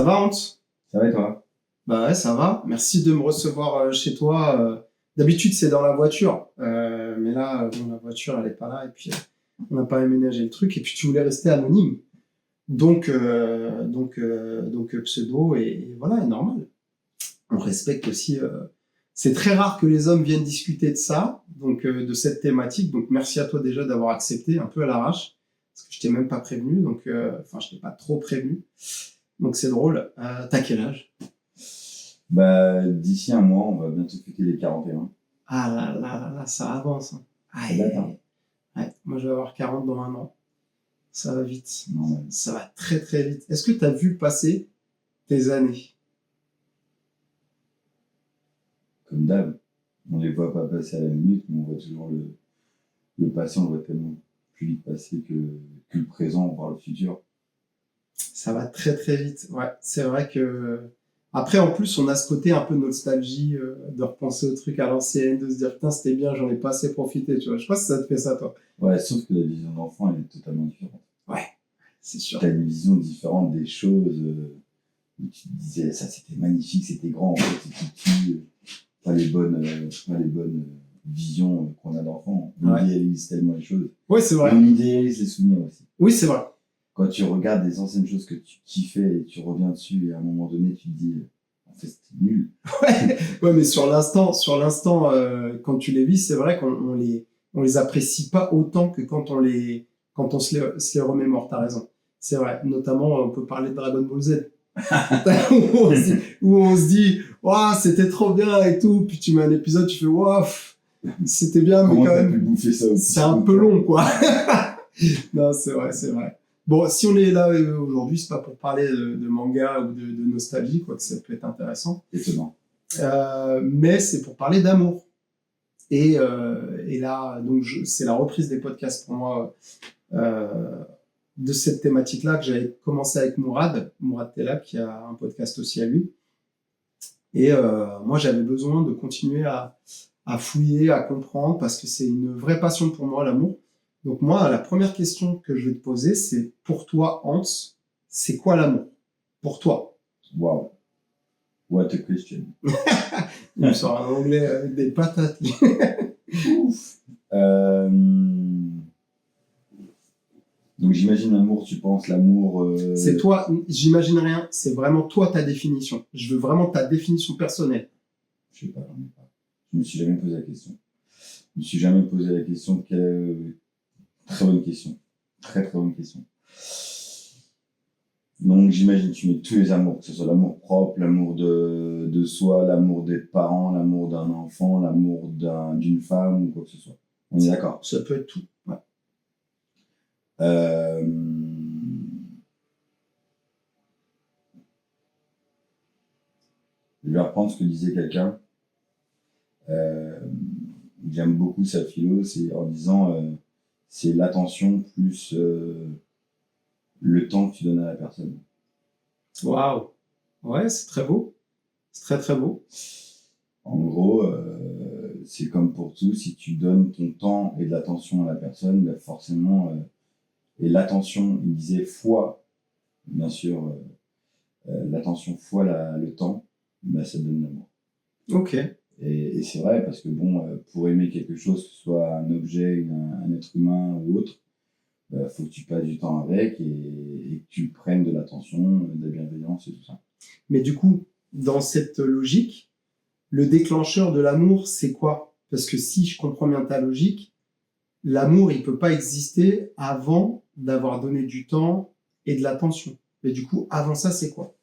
va, Hans? Ça va et toi? Bah ouais, ça va. Merci de me recevoir chez toi. D'habitude, c'est dans la voiture. Mais là, bon, la voiture, elle est pas là. Et puis, on n'a pas aménagé le truc. Et puis, tu voulais rester anonyme. Donc, pseudo. Et voilà, normal. On respecte aussi... C'est très rare que les hommes viennent discuter de ça, donc de cette thématique. Donc, merci à toi déjà d'avoir accepté un peu à l'arrache. Parce que je t'ai même pas prévenu. Donc, enfin, je t'ai pas trop prévenu. Donc, c'est drôle. T'as quel âge? Bah, d'ici un mois, on va bientôt fêter les 41. Ah là là là là, ça avance. Hein. Ça date, hein. Ouais, moi, je vais avoir 40 dans un an. Ça va vite. Non, mais Ça va très très vite. Est-ce que tu as vu passer tes années? comme d'hab, on les voit pas passer à la minute, mais on voit toujours le passé, on le voit tellement plus vite passer que le présent, voire le futur. Ça va très très vite. Ouais, c'est vrai que... Après, en plus, on a ce côté un peu nostalgie de repenser au truc à l'ancienne, de se dire, putain, c'était bien, j'en ai pas assez profité, tu vois. Je sais pas si ça te fait ça, toi. Ouais, sauf que la vision d'enfant, elle est totalement différente. Ouais, c'est sûr. T'as une vision différente des choses, où tu te disais, ça c'était magnifique, c'était grand, en fait, c'est petit, pas les bonnes visions qu'on a d'enfant. On Ouais. idéalise tellement les choses. Oui, c'est vrai. On idéalise les souvenirs aussi. Oui, c'est vrai. Quand tu regardes des anciennes choses que tu kiffais et tu reviens dessus et à un moment donné tu te dis en fait c'était nul. Ouais, mais sur l'instant, quand tu les vis, c'est vrai on les apprécie pas autant que quand on se les remémore. T'as raison. C'est vrai. Notamment, on peut parler de Dragon Ball Z. où on se dit, waouh, c'était trop bien et tout. Puis tu mets un épisode, tu fais, waouh, c'était bien, mais Comment quand t'as pu même, bouffer ça aussi c'est un peu long, quoi. Non, c'est vrai, c'est vrai. Bon, si on est là aujourd'hui, c'est pas pour parler de manga ou de nostalgie, quoi, que ça peut être intéressant. Étonnant. Mais c'est pour parler d'amour. Et là, donc, c'est la reprise des podcasts pour moi de cette thématique-là que j'avais commencé avec Mourad Tellab, qui a un podcast aussi à lui. Et moi, j'avais besoin de continuer à fouiller, à comprendre, parce que c'est une vraie passion pour moi, l'amour. Donc moi, la première question que je vais te poser, c'est pour toi, Hans, c'est quoi l'amour? Pour toi. Wow. What a question. Il me sort un anglais avec des patates. Ouf. Donc j'imagine l'amour, tu penses l'amour. C'est toi, j'imagine rien, c'est vraiment toi ta définition. Je veux vraiment ta définition personnelle. Je sais pas, j'en ai pas. Je me suis jamais posé la question. Je me suis jamais posé la question. Très bonne question. Très très bonne question. Donc j'imagine tu mets tous les amours, que ce soit l'amour propre, l'amour de soi, l'amour des parents, l'amour d'un enfant, l'amour d'une femme ou quoi que ce soit. On est d'accord? Ça peut être tout. Ouais. Je vais reprendre ce que disait quelqu'un. J'aime beaucoup sa philo, c'est en disant c'est l'attention plus le temps que tu donnes à la personne. Waouh. Ouais, c'est très beau. C'est très très beau. En gros, c'est comme pour tout, si tu donnes ton temps et de l'attention à la personne, ben forcément, et l'attention, il disait fois, bien sûr, l'attention fois le temps, ben ça donne l'amour. Ok. Et c'est vrai, parce que bon, pour aimer quelque chose, que ce soit un objet, un être humain ou autre, faut que tu passes du temps avec et que tu prennes de l'attention, de la bienveillance et tout ça. Mais du coup, dans cette logique, le déclencheur de l'amour, c'est quoi? Parce que si je comprends bien ta logique, l'amour, il peut pas exister avant d'avoir donné du temps et de l'attention. Mais du coup, avant ça, c'est quoi?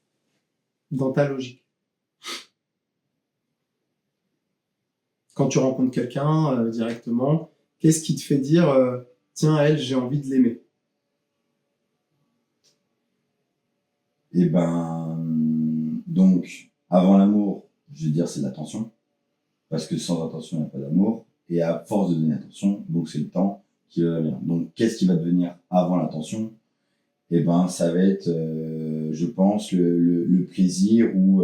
Dans ta logique. Quand tu rencontres quelqu'un directement, qu'est-ce qui te fait dire tiens, elle, j'ai envie de l'aimer? Et ben, donc, avant l'amour, je vais dire c'est l'attention. Parce que sans attention, il n'y a pas d'amour. Et à force de donner attention, donc c'est le temps qui va venir. Donc, qu'est-ce qui va devenir avant l'attention? Et ben, ça va être, je pense, le plaisir ou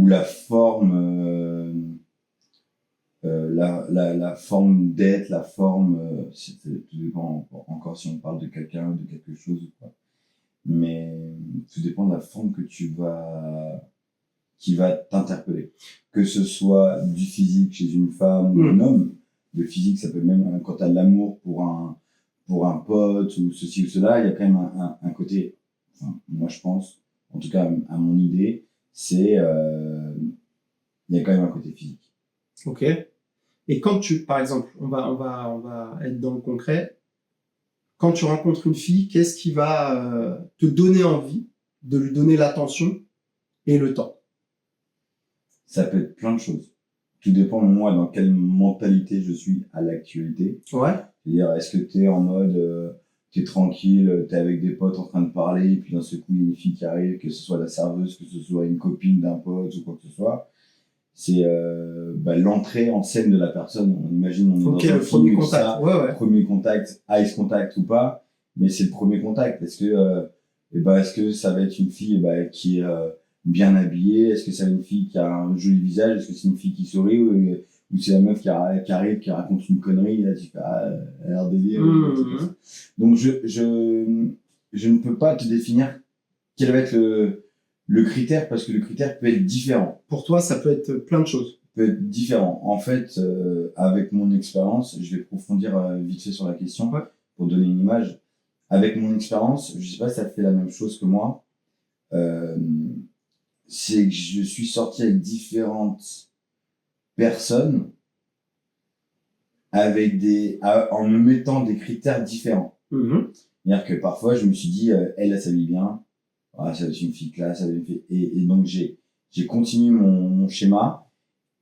la forme, la forme d'être, la forme, tout dépend encore si on parle de quelqu'un, de quelque chose ou pas. Mais tout dépend de la forme qui va t'interpeller. Que ce soit du physique chez une femme ou un homme, le physique, ça peut même, quand tu as de l'amour pour un pote ou ceci ou cela, il y a quand même un côté, enfin, moi je pense, en tout cas à mon idée, c'est, il y a quand même un côté physique. Ok. Et quand par exemple, on va être dans le concret, quand tu rencontres une fille, qu'est-ce qui va te donner envie de lui donner l'attention et le temps? Ça peut être plein de choses. Tout dépend de moi dans quelle mentalité je suis à l'actualité. Ouais. C'est-à-dire, est-ce que tu es en mode, tu es tranquille, tu es avec des potes en train de parler, et puis d'un seul coup, il y a une fille qui arrive, que ce soit la serveuse, que ce soit une copine d'un pote ou quoi que ce soit. C'est l'entrée en scène de la personne. On imagine, on est dans un le premier film, contact. ça, Ouais. premier contact, ice contact ou pas, mais c'est le premier contact. Est-ce que ça va être une fille qui est bien habillée? Est-ce que c'est une fille qui a un joli visage? Est-ce que c'est une fille qui sourit? Ou c'est la meuf qui arrive, qui raconte une connerie, là, tu fais, elle a l'air délire. Donc, je ne peux pas te définir quel va être le critère, parce que le critère peut être différent. Pour toi, ça peut être plein de choses. Peut être différent. En fait, avec mon expérience, je vais approfondir vite fait sur la question pour donner une image. Avec mon expérience, je sais pas si ça fait la même chose que moi, c'est que je suis sorti avec différentes personnes en me mettant des critères différents. C'est-à-dire que parfois, je me suis dit, elle s'habille bien, ça va être une fille classe, et donc j'ai continué mon schéma,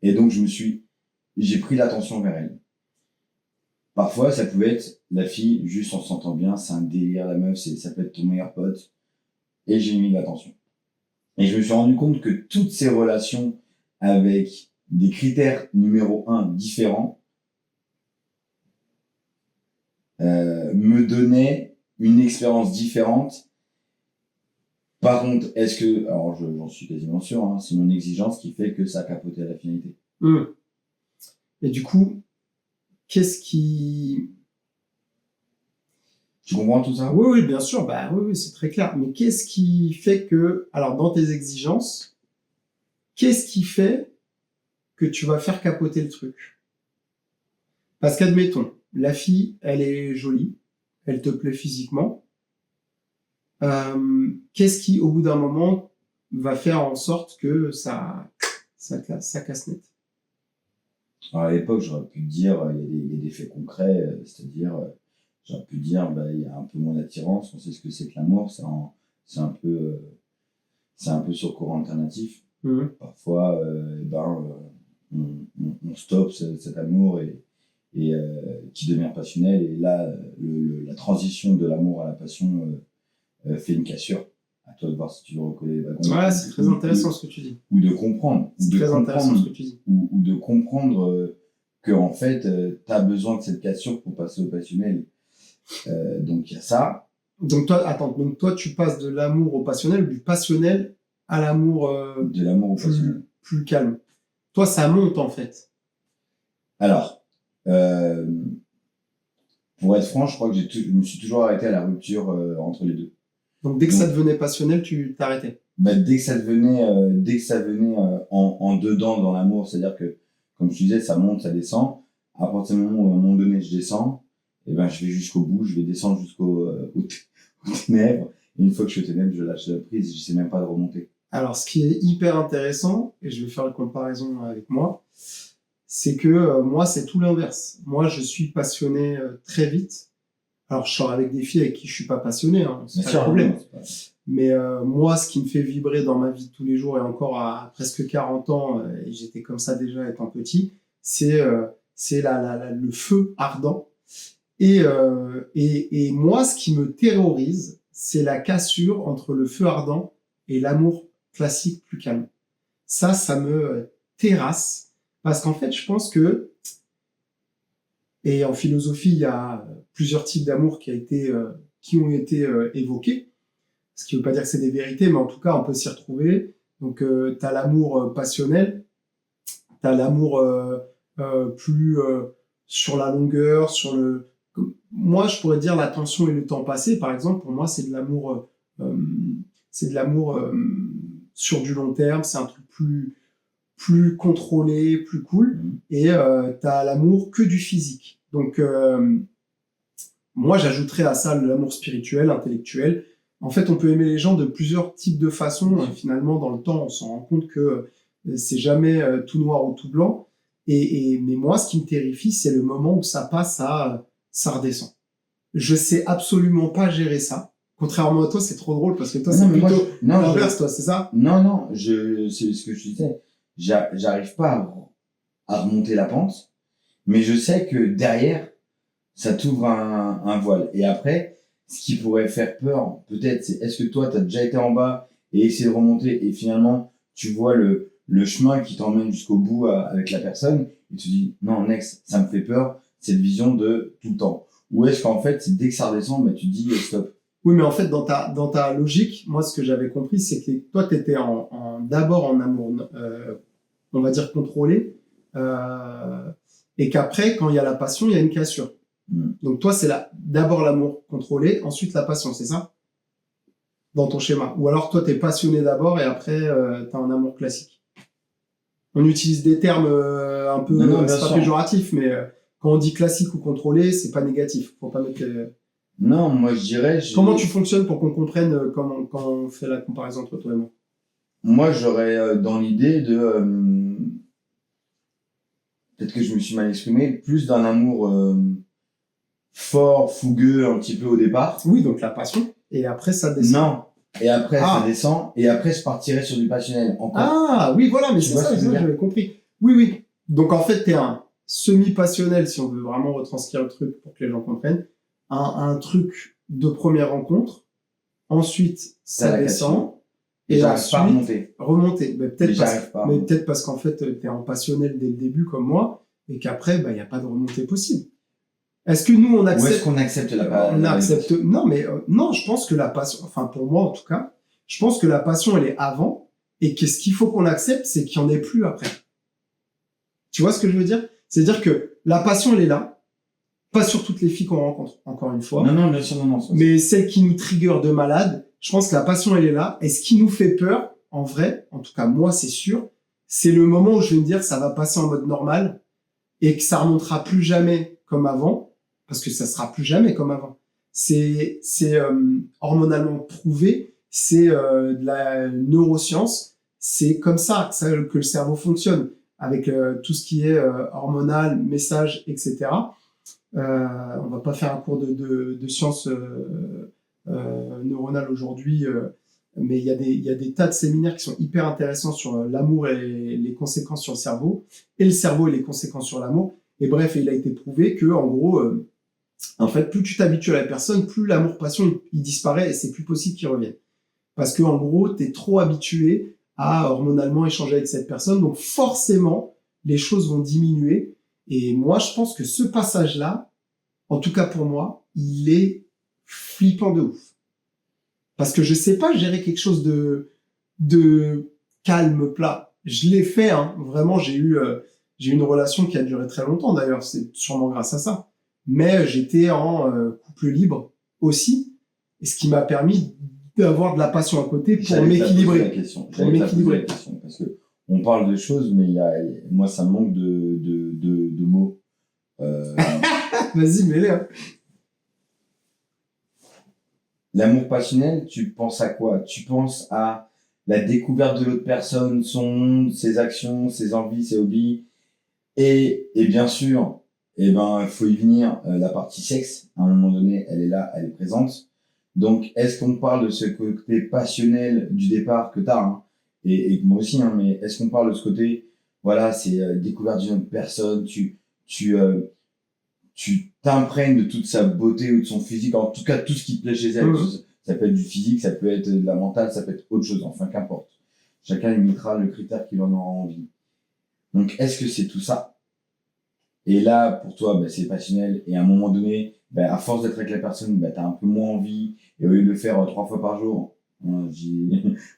et donc j'ai pris l'attention vers elle. Parfois, ça pouvait être la fille, juste en se sentant bien, c'est un délire, la meuf, ça peut être ton meilleur pote, et j'ai mis l'attention. Et je me suis rendu compte que toutes ces relations avec des critères numéro 1 différents me donnaient une expérience différente. Par contre, alors j'en suis quasiment sûr, hein, c'est mon exigence qui fait que ça a capoté à la finalité. Et du coup, qu'est-ce qui... Tu comprends tout ça? Oui, bien sûr, oui, c'est très clair. Mais qu'est-ce qui fait que, alors dans tes exigences, qu'est-ce qui fait que tu vas faire capoter le truc? Parce qu'admettons, la fille, elle est jolie, elle te plaît physiquement. Qu'est-ce qui, au bout d'un moment, va faire en sorte que ça casse net? Alors à l'époque, j'aurais pu te dire, il y a des faits concrets, c'est-à-dire, j'aurais pu dire, il y a un peu moins d'attirance, on sait ce que c'est que l'amour, c'est un peu sur courant alternatif. Parfois, on stoppe cet amour et qui devient passionnel, et là, la transition de l'amour à la passion fait une cassure. À toi de voir si tu veux recoller les wagons. Ouais, c'est très intéressant ce que tu dis. Ou de comprendre. C'est très intéressant ce que tu dis. Ou de comprendre que en fait, tu as besoin de cette cassure pour passer au passionnel. Donc il y a ça. Donc toi, tu passes de l'amour au passionnel, ou du passionnel à l'amour de l'amour au passionnel. Plus calme. Toi, ça monte en fait. Alors, pour être franc, je crois que je me suis toujours arrêté à la rupture entre les deux. Donc dès que ça devenait passionnel, tu t'arrêtais? Dès que ça venait en dedans dans l'amour, c'est-à-dire que, comme je disais, ça monte, ça descend. À partir du moment où à un moment donné je descends, je vais jusqu'au bout, je vais descendre jusqu'aux ténèbres. Et une fois que je suis aux ténèbres, je lâche la prise, je sais même pas de remonter. Alors, ce qui est hyper intéressant, et je vais faire une comparaison avec moi, c'est que moi, c'est tout l'inverse. Moi, je suis passionné très vite. Alors, je sors avec des filles avec qui je suis pas passionné, hein, c'est pas le problème. Mais moi, ce qui me fait vibrer dans ma vie de tous les jours, et encore à presque 40 ans, et j'étais comme ça déjà étant petit, c'est le feu ardent. Et moi, ce qui me terrorise, c'est la cassure entre le feu ardent et l'amour classique plus calme. Ça me terrasse, parce qu'en fait, je pense que, et en philosophie, il y a plusieurs types d'amour qui ont été évoqués, ce qui ne veut pas dire que c'est des vérités, mais en tout cas, on peut s'y retrouver. Donc, tu as l'amour passionnel, tu as l'amour plus sur la longueur, moi, je pourrais dire l'attention et le temps passé, par exemple, pour moi, c'est de l'amour, sur du long terme, c'est un truc plus contrôlé, plus cool, et t'as l'amour que du physique. Donc, moi, j'ajouterais à ça l'amour spirituel, intellectuel. En fait, on peut aimer les gens de plusieurs types de façons. Finalement, dans le temps, on s'en rend compte que c'est jamais tout noir ou tout blanc. Mais moi, ce qui me terrifie, c'est le moment où ça passe ça redescend. Je sais absolument pas gérer ça. Contrairement à toi, c'est trop drôle parce que toi, c'est plutôt l'inverse, toi, c'est ça? Non, c'est ce que je disais. J'arrive pas à remonter la pente, mais je sais que derrière, ça t'ouvre un voile. Et après, ce qui pourrait faire peur, peut-être, c'est est-ce que toi, tu as déjà été en bas et essayé de remonter et finalement, tu vois le chemin qui t'emmène jusqu'au bout avec la personne et tu te dis, non, next, ça me fait peur, cette vision de tout le temps. Ou est-ce qu'en fait, dès que ça redescend, tu te dis, stop. Oui, mais en fait, dans ta logique, moi, ce que j'avais compris, c'est que toi, tu étais d'abord en amour, on va dire contrôlé, et qu'après, quand il y a la passion, il y a une cassure. Donc toi, c'est d'abord l'amour contrôlé, ensuite la passion, c'est ça? Dans ton schéma. Ou alors toi, t'es passionné d'abord et après, t'as un amour classique. On utilise des termes un peu, c'est pas péjoratif, mais quand on dit classique ou contrôlé, c'est pas négatif. Faut pas mettre... Non, moi je dirais... Comment tu fonctionnes pour qu'on comprenne quand on fait la comparaison entre toi et moi? Moi, j'aurais dans l'idée de... peut-être que je me suis mal exprimé, plus d'un amour fort, fougueux, un petit peu au départ. Oui, donc la passion. Et après, ça descend. Non. Et après, ça descend. Et après, je partirais sur du passionnel. Encore. Ah, oui, voilà, mais c'est ça, j'avais compris. Oui. Donc, en fait, t'es un semi-passionnel, si on veut vraiment retranscrire le truc pour que les gens comprennent. Un truc de première rencontre. Ensuite, ça descend. Et ensuite, pas remonter. Mais peut-être parce qu'en fait, t'es en passionnel dès le début, comme moi, et qu'après, y a pas de remontée possible. Est-ce que nous, on accepte... Ou est-ce qu'on accepte la accepte... Non, mais non, je pense que la passion... Enfin, pour moi, en tout cas, je pense que la passion, elle est avant, et que ce qu'il faut qu'on accepte, c'est qu'il n'y en ait plus après. Tu vois ce que je veux dire? C'est-à-dire que la passion, elle est là, pas sur toutes les filles qu'on rencontre, encore une fois. Non, bien sûr, non. Mais celle qui nous trigger de malade, je pense que la passion, elle est là. Et ce qui nous fait peur, en vrai, en tout cas, moi, c'est sûr, c'est le moment où je vais me dire, ça va passer en mode normal, et que ça remontera plus jamais comme avant, parce que ça sera plus jamais comme avant. C'est hormonalement prouvé, c'est de la neuroscience, c'est comme ça que le cerveau fonctionne, avec tout ce qui est hormonal, message, etc. On va pas faire un cours de sciences neuronales aujourd'hui, mais il y a des tas de séminaires qui sont hyper intéressants sur l'amour et les conséquences sur le cerveau, et le cerveau et les conséquences sur l'amour. Et bref, il a été prouvé que, en gros, en fait, plus tu t'habitues à la personne, plus l'amour-passion, il disparaît et c'est plus possible qu'il revienne. Parce que, en gros, t'es trop habitué à hormonalement échanger avec cette personne, donc forcément, les choses vont diminuer. Et moi, je pense que ce passage-là, en tout cas pour moi, il est flippant de ouf. Parce que je sais pas gérer quelque chose de calme, plat. Je l'ai fait, hein. Vraiment, j'ai eu une relation qui a duré très longtemps d'ailleurs, c'est sûrement grâce à ça. Mais j'étais en couple libre aussi, et ce qui m'a permis d'avoir de la passion à côté pour m'équilibrer. Parce que on parle de choses, mais moi ça me manque de mots. Vas-y, mets-les. Hein. L'amour passionnel, tu penses à quoi? Tu penses à la découverte de l'autre personne, son monde, ses actions, ses envies, ses hobbies. Et bien sûr, il faut y venir, la partie sexe. À un moment donné, elle est là, elle est présente. Donc, est-ce qu'on parle de ce côté passionnel du départ que t'as, hein, et moi aussi, hein, mais est-ce qu'on parle de ce côté, voilà, c'est découverte d'une autre personne, tu t'imprègnes de toute sa beauté ou de son physique, en tout cas tout ce qui te plaît chez elle. Ça peut être du physique, ça peut être de la mentale, ça peut être autre chose, enfin qu'importe. Chacun imitera le critère qu'il en aura envie. Donc est-ce que c'est tout ça? Et là, pour toi, c'est passionnel, et à un moment donné, à force d'être avec la personne, t'as un peu moins envie, et au lieu de le faire 3 fois par jour, Hein,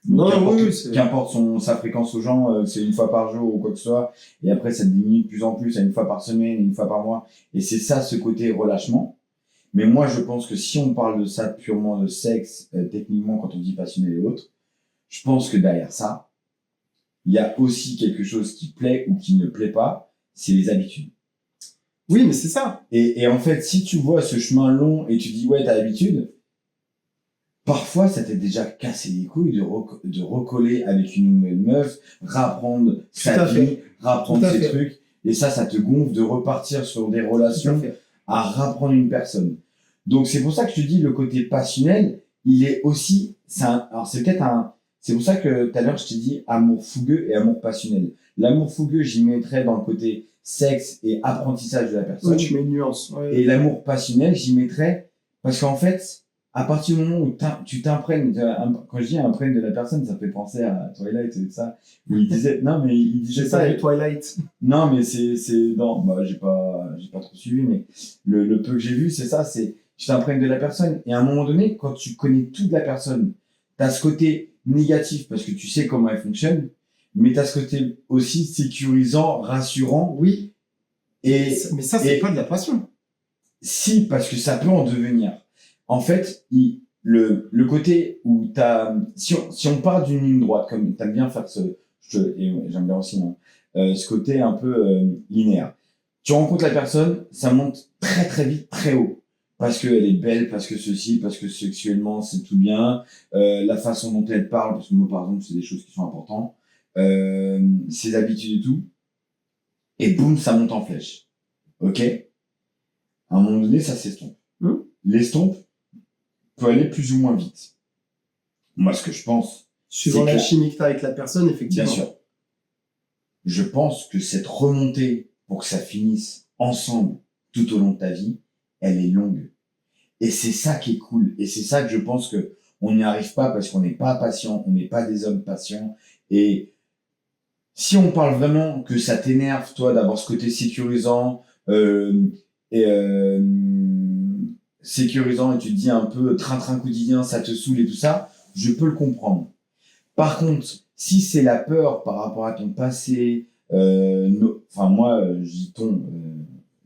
Non, qu'importe, oui, c'est... qu'importe sa fréquence aux gens, c'est une fois par jour ou quoi que ce soit, et après ça diminue de plus en plus à une fois par semaine, une fois par mois, et c'est ça ce côté relâchement. Mais moi je pense que si on parle de ça purement de sexe, techniquement quand on dit passionnel et autres, je pense que derrière ça, il y a aussi quelque chose qui plaît ou qui ne plaît pas, c'est les habitudes. Oui, mais c'est ça. Et en fait, si tu vois ce chemin long et tu dis ouais, t'as l'habitude, parfois ça t'est déjà cassé les couilles de recoller avec une nouvelle meuf, rapprendre sa vie, rapprendre ses trucs, et ça te gonfle de repartir sur des relations, à rapprendre une personne. Donc c'est pour ça que je te dis le côté passionnel, il est aussi, alors c'est peut-être c'est pour ça que tout à l'heure je t'ai dit amour fougueux et amour passionnel. L'amour fougueux, j'y mettrais dans le côté sexe et apprentissage de la personne. Oui, tu mets une nuance. Ouais. Et l'amour passionnel, j'y mettrais parce qu'en fait, à partir du moment où tu t'imprègnes, quand je dis imprègne de la personne, ça fait penser à Twilight et tout ça, où il disait, non, mais il disait ça. Twilight. Non, mais non, bah, j'ai pas trop suivi, mais le peu que j'ai vu, c'est ça, c'est, tu t'imprègnes de la personne. Et à un moment donné, quand tu connais tout de la personne, t'as ce côté négatif parce que tu sais comment elle fonctionne, mais t'as ce côté aussi sécurisant, rassurant. Oui. Mais ça, c'est pas de la passion. Si, parce que ça peut en devenir. En fait, le côté où si on part d'une ligne droite, comme t'aimes bien faire et j'aime bien aussi, hein, ce côté un peu linéaire. Tu rencontres la personne, ça monte très très vite, très haut. Parce qu'elle est belle, parce que ceci, parce que sexuellement c'est tout bien, la façon dont elle parle, parce que moi par exemple c'est des choses qui sont importantes, ses habitudes et tout, et boum, ça monte en flèche. Ok? À un moment donné, ça s'estompe. L'estompe peut aller plus ou moins vite. Moi, ce que je pense... Suivant la chimie que tu as avec la personne, effectivement. Bien sûr. Je pense que cette remontée, pour que ça finisse ensemble tout au long de ta vie, elle est longue. Et c'est ça qui est cool. Et c'est ça que je pense que on n'y arrive pas parce qu'on n'est pas patient, on n'est pas des hommes patients. Et si on parle vraiment que ça t'énerve, toi, d'avoir ce côté sécurisant, sécurisant et tu te dis un peu train-train quotidien, ça te saoule et tout ça, je peux le comprendre. Par contre, si c'est la peur par rapport à ton passé, enfin moi, je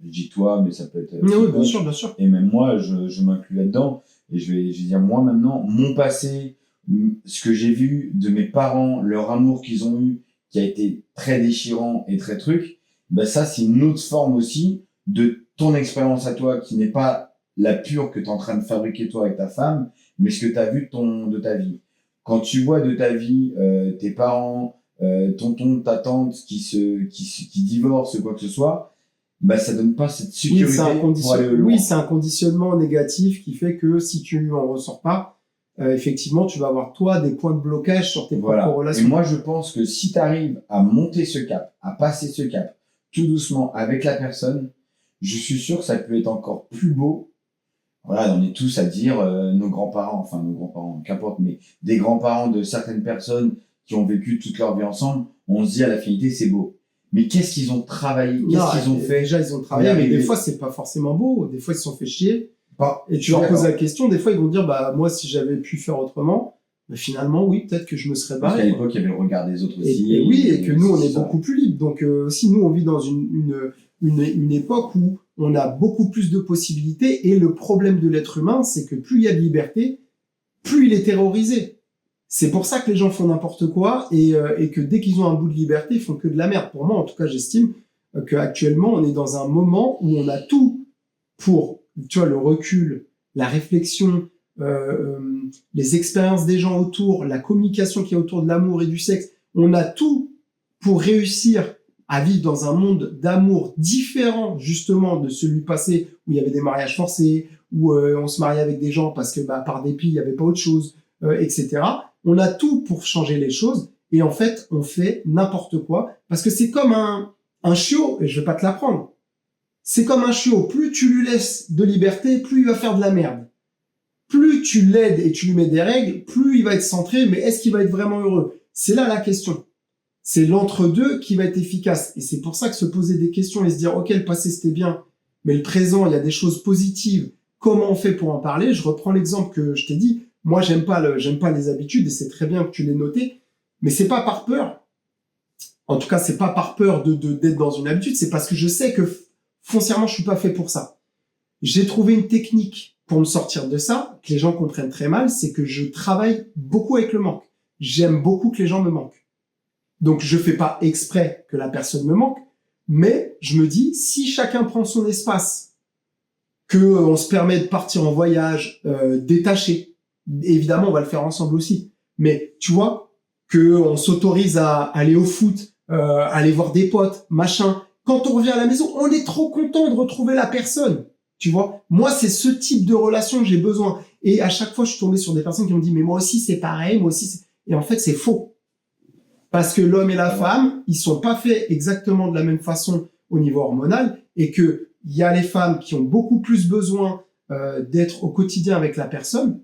dis toi, mais ça peut être... oui, bien sûr, bien sûr. Et même moi, je m'inclus là-dedans. Et je vais dire, moi maintenant, mon passé, ce que j'ai vu de mes parents, leur amour qu'ils ont eu, qui a été très déchirant et très truc, ben ça, c'est une autre forme aussi de ton expérience à toi, qui n'est pas la pure que tu es en train de fabriquer toi avec ta femme, mais ce que tu as vu de ta vie. Quand tu vois de ta vie tes parents, tonton, ta tante qui divorcent ou quoi que ce soit, bah ça donne pas cette sécurité pour aller loin. Oui, c'est un conditionnement négatif qui fait que si tu en ressors pas, effectivement, tu vas avoir toi des points de blocage sur tes propres relations. Et moi, je pense que si tu arrives à monter ce cap, à passer ce cap, tout doucement avec la personne, je suis sûr que ça peut être encore plus beau. Voilà, on est tous à dire nos grands-parents, qu'importe, mais des grands-parents de certaines personnes qui ont vécu toute leur vie ensemble, on se dit à la finalité, c'est beau. Mais qu'est-ce qu'ils ont travaillé? Qu'est-ce qu'ils ont fait? Déjà, ils ont travaillé, mais des fois, c'est pas forcément beau. Des fois, ils se sont fait chier. Et tu leur poses la question, des fois, ils vont dire, bah, moi, si j'avais pu faire autrement, bah, finalement, oui, peut-être que je me serais barré. Parce qu'à l'époque, il y avait le regard des autres aussi. Et oui, et que nous, on est beaucoup plus libres. Donc, aussi, nous, on vit dans une époque où on a beaucoup plus de possibilités. Et le problème de l'être humain, c'est que plus il y a de liberté, plus il est terrorisé. C'est pour ça que les gens font n'importe quoi et que dès qu'ils ont un bout de liberté, ils font que de la merde. Pour moi, en tout cas, j'estime qu'actuellement, on est dans un moment où on a tout pour, tu vois, le recul, la réflexion, les expériences des gens autour, la communication qu'il y a autour de l'amour et du sexe. On a tout pour réussir à vivre dans un monde d'amour différent, justement, de celui passé où il y avait des mariages forcés, où on se mariait avec des gens parce que, bah, par dépit, il n'y avait pas autre chose, etc. On a tout pour changer les choses et en fait, on fait n'importe quoi parce que c'est comme un chiot, et je vais pas te l'apprendre. C'est comme un chiot. Plus tu lui laisses de liberté, plus il va faire de la merde. Plus tu l'aides et tu lui mets des règles, plus il va être centré, mais est-ce qu'il va être vraiment heureux? C'est là la question. C'est l'entre-deux qui va être efficace. Et c'est pour ça que se poser des questions et se dire, OK, le passé c'était bien, mais le présent, il y a des choses positives. Comment on fait pour en parler? Je reprends l'exemple que je t'ai dit. Moi, j'aime pas les habitudes et c'est très bien que tu l'aies noté, mais c'est pas par peur. En tout cas, c'est pas par peur d'être dans une habitude, c'est parce que je sais que foncièrement, je suis pas fait pour ça. J'ai trouvé une technique pour me sortir de ça, que les gens comprennent très mal, c'est que je travaille beaucoup avec le manque. J'aime beaucoup que les gens me manquent. Donc, je fais pas exprès que la personne me manque, mais je me dis, si chacun prend son espace, que on se permet de partir en voyage, détaché, évidemment, on va le faire ensemble aussi. Mais tu vois, que on s'autorise à aller au foot, aller voir des potes, machin. Quand on revient à la maison, on est trop content de retrouver la personne. Tu vois, moi, c'est ce type de relation que j'ai besoin. Et à chaque fois, je suis tombé sur des personnes qui m'ont dit, mais moi aussi, c'est pareil, moi aussi, et en fait, c'est faux. Parce que l'homme et la femme, ils sont pas faits exactement de la même façon au niveau hormonal et que il y a les femmes qui ont beaucoup plus besoin d'être au quotidien avec la personne.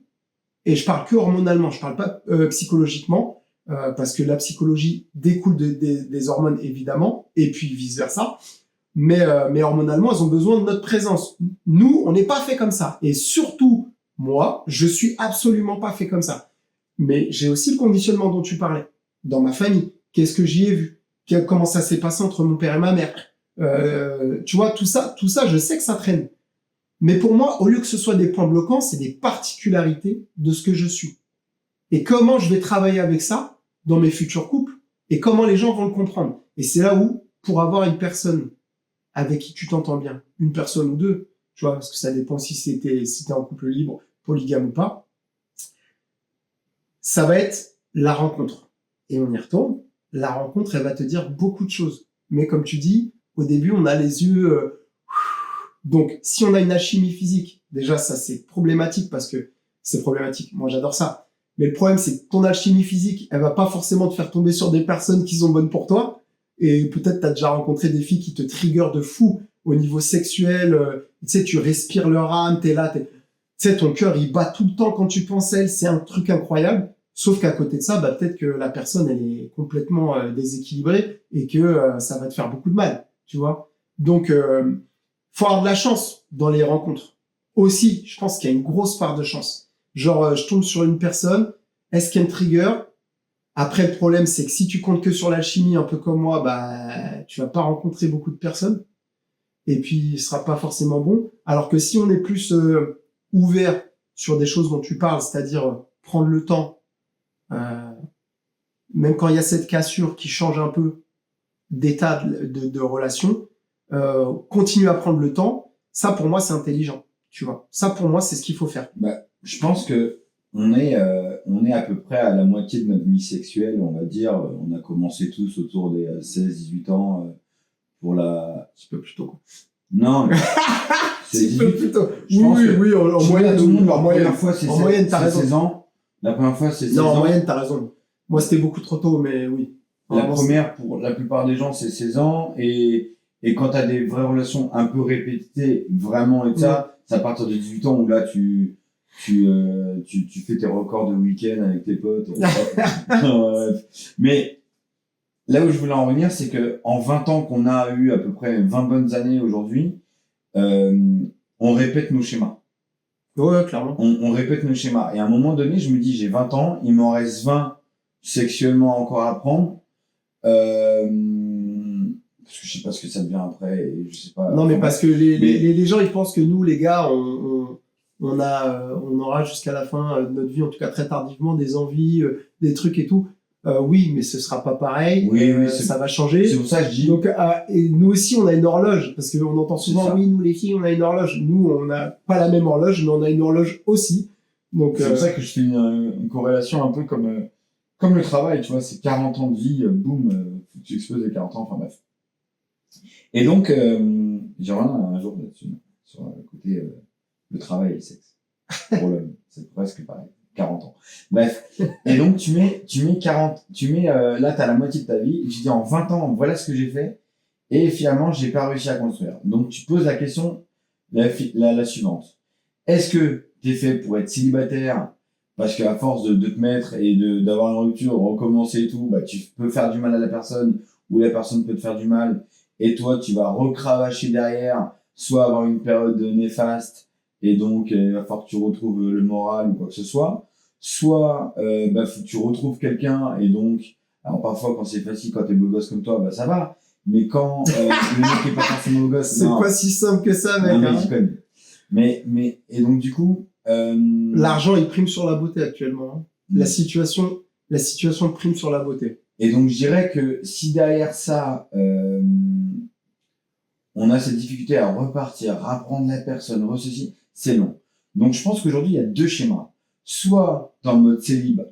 Et je parle que hormonalement, je parle pas psychologiquement, parce que la psychologie découle des hormones évidemment, et puis vice versa. Mais hormonalement, elles ont besoin de notre présence. Nous, on n'est pas fait comme ça. Et surtout, moi, je suis absolument pas fait comme ça. Mais j'ai aussi le conditionnement dont tu parlais. Dans ma famille, qu'est-ce que j'y ai vu? Comment ça s'est passé entre mon père et ma mère? Tu vois, tout ça, je sais que ça traîne. Mais pour moi, au lieu que ce soit des points bloquants, c'est des particularités de ce que je suis. Et comment je vais travailler avec ça dans mes futurs couples et comment les gens vont le comprendre. Et c'est là où, pour avoir une personne avec qui tu t'entends bien, une personne ou deux, tu vois, parce que ça dépend si t'es en couple libre, polygame ou pas, ça va être la rencontre. Et on y retourne. La rencontre, elle va te dire beaucoup de choses. Mais comme tu dis, au début, on a les yeux... Donc, si on a une alchimie physique, déjà, ça, c'est problématique parce que c'est problématique. Moi, j'adore ça. Mais le problème, c'est que ton alchimie physique, elle va pas forcément te faire tomber sur des personnes qui sont bonnes pour toi. Et peut-être t'as déjà rencontré des filles qui te triggerent de fou au niveau sexuel. Tu sais, tu respires leur âme, t'es là, tu sais, ton cœur, il bat tout le temps quand tu penses à elle. C'est un truc incroyable. Sauf qu'à côté de ça, bah, peut-être que la personne, elle est complètement déséquilibrée et que ça va te faire beaucoup de mal, tu vois. Donc, faut avoir de la chance dans les rencontres. Aussi, je pense qu'il y a une grosse part de chance. Genre, je tombe sur une personne, est-ce qu'elle me trigger? Après, le problème, c'est que si tu comptes que sur l'alchimie, un peu comme moi, bah, tu vas pas rencontrer beaucoup de personnes. Et puis, ce sera pas forcément bon. Alors que si on est plus ouvert sur des choses dont tu parles, c'est-à-dire prendre le temps, même quand il y a cette cassure qui change un peu d'état de relation, continuer à prendre le temps, ça pour moi c'est intelligent, tu vois. Ça pour moi c'est ce qu'il faut faire. Bah, je pense que on est à peu près à la moitié de notre vie sexuelle, on va dire. On a commencé tous autour des 16-18 ans pour la... Un petit peu plus tôt, quoi. Non, mais c'est Un petit peu plus tôt. Je pense que Oui, en moyenne, tout le monde, en moyenne, en moyenne, t'as raison. 16 ans. La première fois, c'est 16 Non, en ans. moyenne, t'as raison. Moi, c'était beaucoup trop tôt, mais oui. La première, pour la plupart des gens, c'est 16 ans. Et quand t'as des vraies relations un peu répétées, vraiment, et ça, c'est à partir de 18 ans où là, tu fais tes records de week-end avec tes potes. Mais là où je voulais en venir, c'est que en 20 ans qu'on a eu à peu près 20 bonnes années aujourd'hui, on répète nos schémas. Ouais, clairement. On répète nos schémas. Et à un moment donné, je me dis, j'ai 20 ans, il m'en reste 20 sexuellement encore à prendre. Parce que je sais pas ce que ça devient après, et je sais pas. Non, mais parce que les gens, ils pensent que nous, les gars, on aura jusqu'à la fin de notre vie, en tout cas très tardivement, des envies, des trucs et tout. Oui, mais ce sera pas pareil. Oui, ça va changer. C'est pour ça que je dis. Donc, et nous aussi, on a une horloge, parce qu'on entend souvent, oui, nous les filles, on a une horloge. Nous, on n'a pas la même horloge, mais on a une horloge aussi. Donc, c'est pour ça que je fais une corrélation un peu comme le travail, tu vois, c'est 40 ans de vie, boum, faut que tu exploses les 40 ans, enfin bref. Et donc, j'ai reviens un jour là-dessus, sur le côté le travail et le sexe. Pour l'homme, c'est presque pareil. 40 ans. Bref. Et donc, tu mets 40, là, t'as la moitié de ta vie, et tu dis en 20 ans, voilà ce que j'ai fait, et finalement, j'ai pas réussi à construire. Donc, tu poses la question, la suivante. Est-ce que t'es fait pour être célibataire, parce qu'à force de te mettre et d'avoir une rupture, recommencer et tout, bah, tu peux faire du mal à la personne, ou la personne peut te faire du mal, et toi, tu vas recravacher derrière, soit avoir une période néfaste, et donc, il va falloir que tu retrouves le moral ou quoi que ce soit. soit faut que tu retrouves quelqu'un et donc, alors parfois quand c'est facile, quand t'es beau gosse comme toi, ça va. Mais quand le mec est pas forcément beau gosse, C'est pas si simple que ça, mec. non, mais Hein. je connais. Et donc du coup, L'argent, il prime sur la beauté actuellement. Hein. Mm. La situation prime sur la beauté. Et donc je dirais que si derrière ça, on a cette difficulté à repartir, rapprendre la personne, ceci, c'est long. Donc je pense qu'aujourd'hui, il y a deux schémas. Soit dans le mode célib,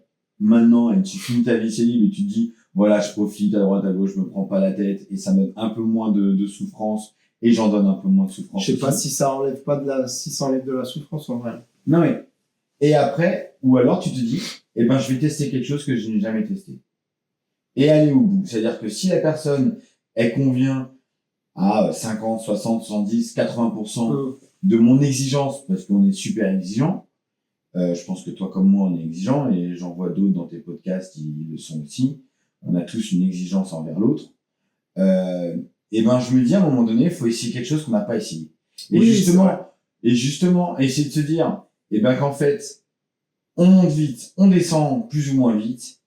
maintenant, et tu finis ta vie célib et tu te dis, voilà, je profite à droite, à gauche, je me prends pas la tête et ça me donne un peu moins de souffrance et j'en donne un peu moins de souffrance. Je sais pas aussi. si ça enlève de la souffrance en vrai. Non mais, et après, ou alors tu te dis, je vais tester quelque chose que je n'ai jamais testé. Et aller au bout. C'est-à-dire que si la personne, elle convient à 50, 60, 70, 80% de mon exigence, parce qu'on est super exigeant. Je pense que toi comme moi, on est exigeant, et j'en vois d'autres dans tes podcasts, ils le sont aussi. On a tous une exigence envers l'autre. Je me dis à un moment donné, il faut essayer quelque chose qu'on n'a pas essayé. Et justement, essayer de se dire, qu'en fait, on monte vite, on descend plus ou moins vite,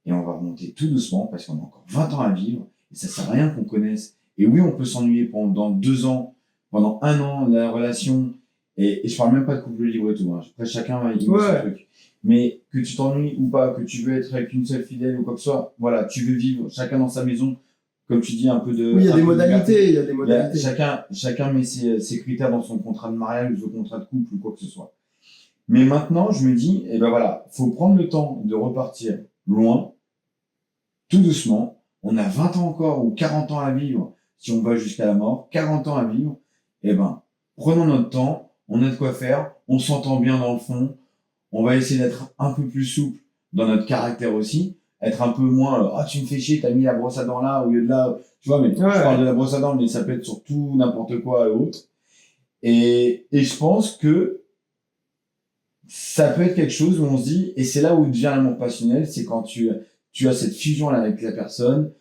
et on va remonter tout doucement, parce qu'on a encore 20 ans à vivre, et ça sert à rien qu'on connaisse. Et oui, on peut s'ennuyer pendant 2 ans, pendant 1 an, la relation, et je parle même pas de couple libre et tout, hein. Après, chacun va y mettre son truc. Mais que tu t'ennuies ou pas, que tu veux être avec une seule fidèle ou quoi que ce soit, voilà, tu veux vivre chacun dans sa maison, comme tu dis, un peu de... Oui, il y a des modalités. modalités. Chacun met ses critères dans son contrat de mariage ou son contrat de couple ou quoi que ce soit. Mais maintenant, je me dis, faut prendre le temps de repartir loin, tout doucement. On a 20 ans encore ou 40 ans à vivre, si on va jusqu'à la mort, 40 ans à vivre. Prenons notre temps, on a de quoi faire, on s'entend bien dans le fond, on va essayer d'être un peu plus souple dans notre caractère aussi, être un peu moins, tu me fais chier, t'as mis la brosse à dents là, au lieu de là, tu vois, mais je parle de la brosse à dents, mais ça peut être sur tout, n'importe quoi et autre. Et je pense que ça peut être quelque chose où on se dit, et c'est là où devient l'amour passionnel, c'est quand tu as cette fusion là avec la personne.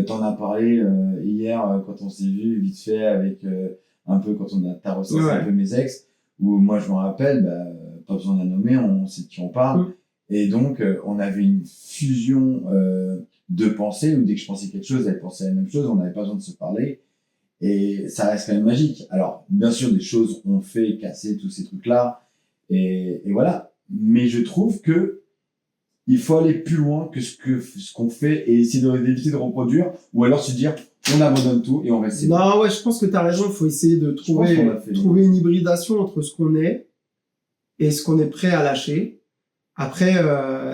T'en as parlé hier quand on s'est vu vite fait avec un peu quand t'as ressassé un peu mes ex, où moi je me rappelle, pas besoin de la nommer, on sait de qui on parle. Et donc on avait une fusion de pensée, où dès que je pensais quelque chose, elle pensait la même chose, on n'avait pas besoin de se parler. Et ça reste quand même magique. Alors, bien sûr, des choses ont fait casser tous ces trucs-là, et voilà. Mais je trouve que il faut aller plus loin que ce qu'on fait et essayer d'éviter de reproduire, ou alors se dire, on abandonne tout et on reste. Non, ouais, je pense que t'as raison. Il faut essayer de trouver une hybridation entre ce qu'on est et ce qu'on est prêt à lâcher. Après,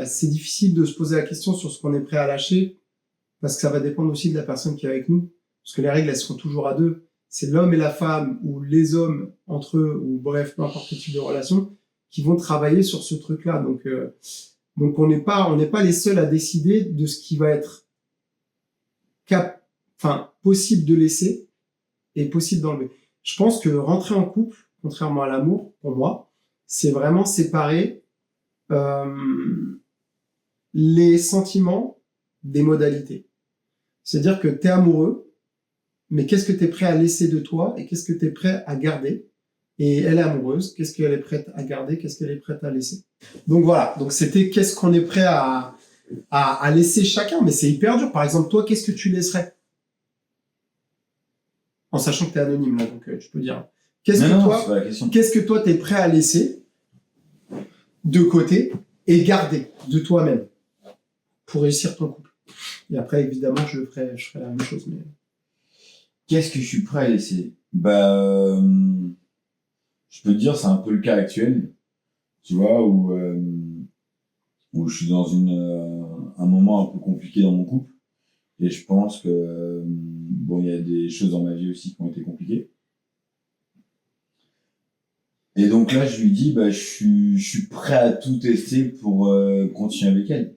c'est difficile de se poser la question sur ce qu'on est prêt à lâcher, parce que ça va dépendre aussi de la personne qui est avec nous. Parce que les règles, elles seront toujours à deux. C'est l'homme et la femme, ou les hommes entre eux, ou bref, peu importe quel type de relation, qui vont travailler sur ce truc-là. Donc on n'est pas les seuls à décider de ce qui va être possible de laisser et possible d'enlever. Je pense que rentrer en couple, contrairement à l'amour, pour moi, c'est vraiment séparer les sentiments des modalités. C'est-à-dire que t'es amoureux, mais qu'est-ce que t'es prêt à laisser de toi et qu'est-ce que t'es prêt à garder? Et elle est amoureuse, qu'est-ce qu'elle est prête à garder, qu'est-ce qu'elle est prête à laisser? Donc voilà, donc c'était qu'est-ce qu'on est prêt à laisser chacun, mais c'est hyper dur. Par exemple, toi, qu'est-ce que tu laisserais? En sachant que t'es anonyme, là, donc tu peux dire. Qu'est-ce que toi t'es prêt à laisser de côté et garder de toi-même pour réussir ton couple? Et après, évidemment, je ferai la même chose. Mais... Qu'est-ce que je suis prêt à laisser? Je peux te dire, c'est un peu le cas actuel, tu vois, où je suis dans un moment un peu compliqué dans mon couple, et je pense que il y a des choses dans ma vie aussi qui ont été compliquées. Et donc là, je lui dis, je suis prêt à tout tester pour continuer avec elle,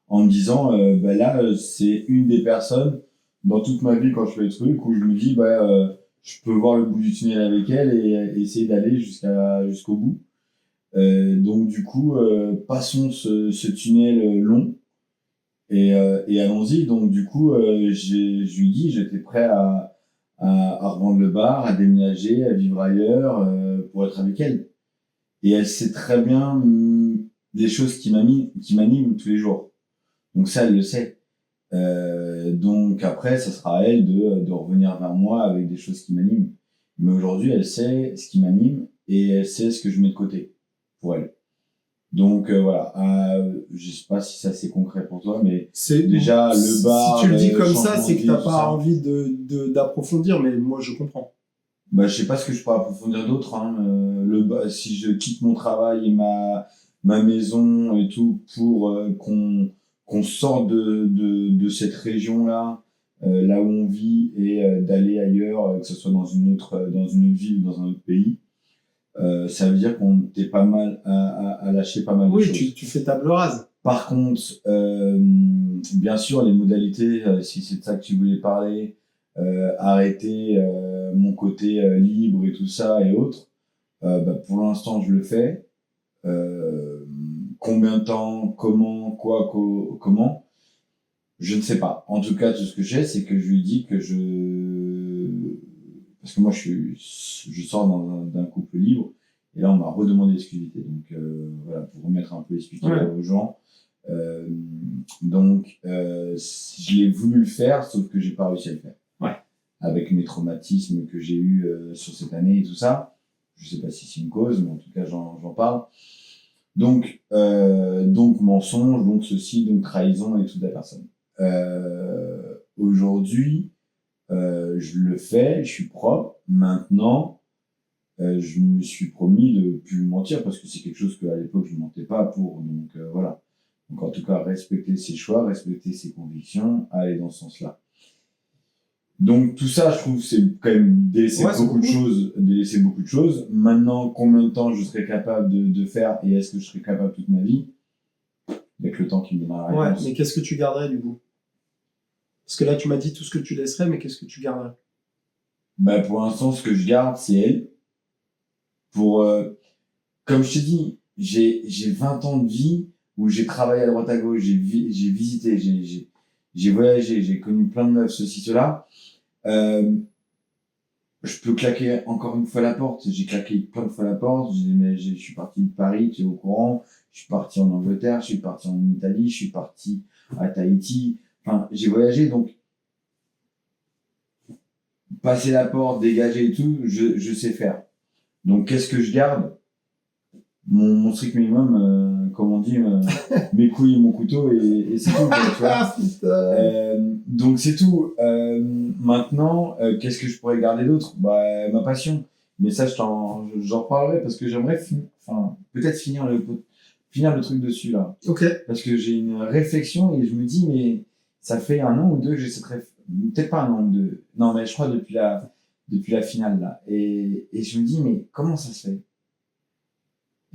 en me disant, là, c'est une des personnes dans toute ma vie quand je fais le truc où je me dis, je peux voir le bout du tunnel avec elle et essayer d'aller jusqu'au bout. Donc du coup, passons ce tunnel long et allons-y. Donc du coup, je lui dis, j'étais prêt à revendre le bar, à déménager, à vivre ailleurs pour être avec elle. Et elle sait très bien des choses qui m'animent tous les jours. Donc ça, elle le sait. Donc après, ça sera à elle de revenir vers moi avec des choses qui m'animent. Mais aujourd'hui, elle sait ce qui m'anime et elle sait ce que je mets de côté pour elle. Donc voilà, je sais pas si ça c'est concret pour toi, mais déjà le bar. Si tu le dis comme ça, changement c'est de que vie, t'as tout pas ça. envie d'approfondir, mais moi je comprends. Bah, je sais pas ce que je peux approfondir d'autre. Hein. Si je quitte mon travail et ma maison et tout pour qu'on sorte de cette région-là, là où on vit, et d'aller ailleurs, que ce soit dans une autre ville ou dans un autre pays, ça veut dire qu'on était pas mal à lâcher pas mal de Oui, choses. tu fais table rase. Par contre, bien sûr, les modalités, si c'est de ça que tu voulais parler, arrêter mon côté libre et tout ça et autres, bah, pour l'instant, je le fais. Combien de temps, comment, quoi, comment, je ne sais pas. En tout cas, tout ce que j'ai, c'est que je lui dis que parce que moi, je sors d'un couple libre, et là, on m'a redemandé l'exclusivité. Donc, voilà, pour remettre un peu l'expliquer aux gens. Donc, je l'ai voulu le faire, sauf que j'ai pas réussi à le faire. Ouais. Avec mes traumatismes que j'ai eu sur cette année et tout ça. Je sais pas si c'est une cause, mais en tout cas, j'en parle. Donc mensonge, donc ceci, donc trahison et toute la personne. Aujourd'hui, je le fais, je suis propre. Maintenant, je me suis promis de plus mentir parce que c'est quelque chose qu'à l'époque je ne mentais pas pour. Donc voilà. Donc en tout cas, respecter ses choix, respecter ses convictions, aller dans ce sens-là. Donc tout ça, je trouve, c'est quand même délaisser beaucoup de choses. Maintenant, combien de temps je serais capable de faire et est-ce que je serais capable toute ma vie? Avec le temps qui me donnera la réponse. Ouais, mais qu'est-ce que tu garderais du coup? Parce que là, tu m'as dit tout ce que tu laisserais, mais qu'est-ce que tu garderais? Bah, pour l'instant, ce que je garde, c'est elle. Comme je te dis, j'ai 20 ans de vie où j'ai travaillé à droite à gauche, j'ai visité, j'ai voyagé, j'ai connu plein de meufs, ceci, cela. Je peux claquer encore une fois la porte. J'ai claqué plein de fois la porte. Je suis parti de Paris, tu es au courant. Je suis parti en Angleterre, je suis parti en Italie, je suis parti à Tahiti. Enfin, j'ai voyagé, donc passer la porte, dégager et tout, je sais faire. Donc, qu'est-ce que je garde? Mon strict minimum, comme on dit, mes couilles et mon couteau, et c'est tout, tu vois. Donc c'est tout. Maintenant, qu'est-ce que je pourrais garder d'autre? Bah, ma passion. Mais ça, j'en reparlerai parce que j'aimerais peut-être finir le truc dessus là. Ok. Parce que j'ai une réflexion et je me dis, mais ça fait 1 an ou 2 que j'ai cette peut-être pas 1 an ou 2. Non, mais je crois depuis la finale là. Et je me dis, mais comment ça se fait?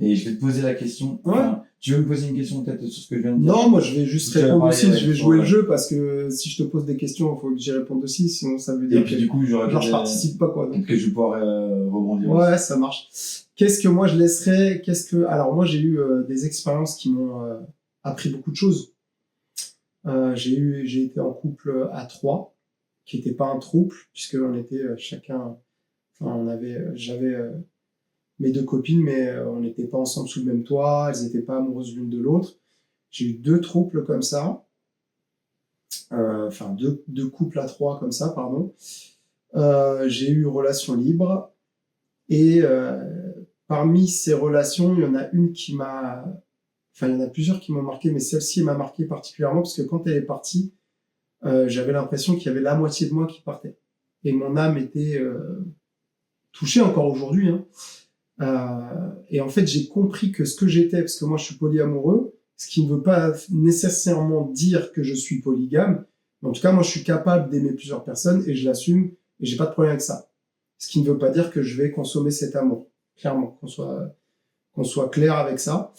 Et je vais te poser la question. Ouais. Tu veux me poser une question peut-être sur ce que je viens de dire? Non, moi je vais juste répondre aussi. Je vais jouer le jeu parce que si je te pose des questions, il faut que j'y réponde aussi. Sinon, ça veut dire et puis, du coup, je participe pas quoi. Donc que je vais pouvoir rebondir. Ouais, ça marche. Qu'est-ce que moi je laisserais? Alors moi j'ai eu des expériences qui m'ont appris beaucoup de choses. J'ai été en couple à 3, qui n'était pas un trouble puisque on était chacun. Enfin, j'avais mes 2 copines, mais on n'était pas ensemble sous le même toit, elles n'étaient pas amoureuses l'une de l'autre. J'ai eu 2 couples comme ça, deux couples à 3 comme ça, pardon. J'ai eu relation libre, et parmi ces relations, il y en a une il y en a plusieurs qui m'ont marqué, mais celle-ci m'a marqué particulièrement parce que quand elle est partie, j'avais l'impression qu'il y avait la moitié de moi qui partait. Et mon âme était touchée encore aujourd'hui, hein. Et en fait, j'ai compris que ce que j'étais, parce que moi je suis polyamoureux, ce qui ne veut pas nécessairement dire que je suis polygame, mais en tout cas, moi je suis capable d'aimer plusieurs personnes et je l'assume et j'ai pas de problème avec ça. Ce qui ne veut pas dire que je vais consommer cet amour, clairement, qu'on soit clair avec ça.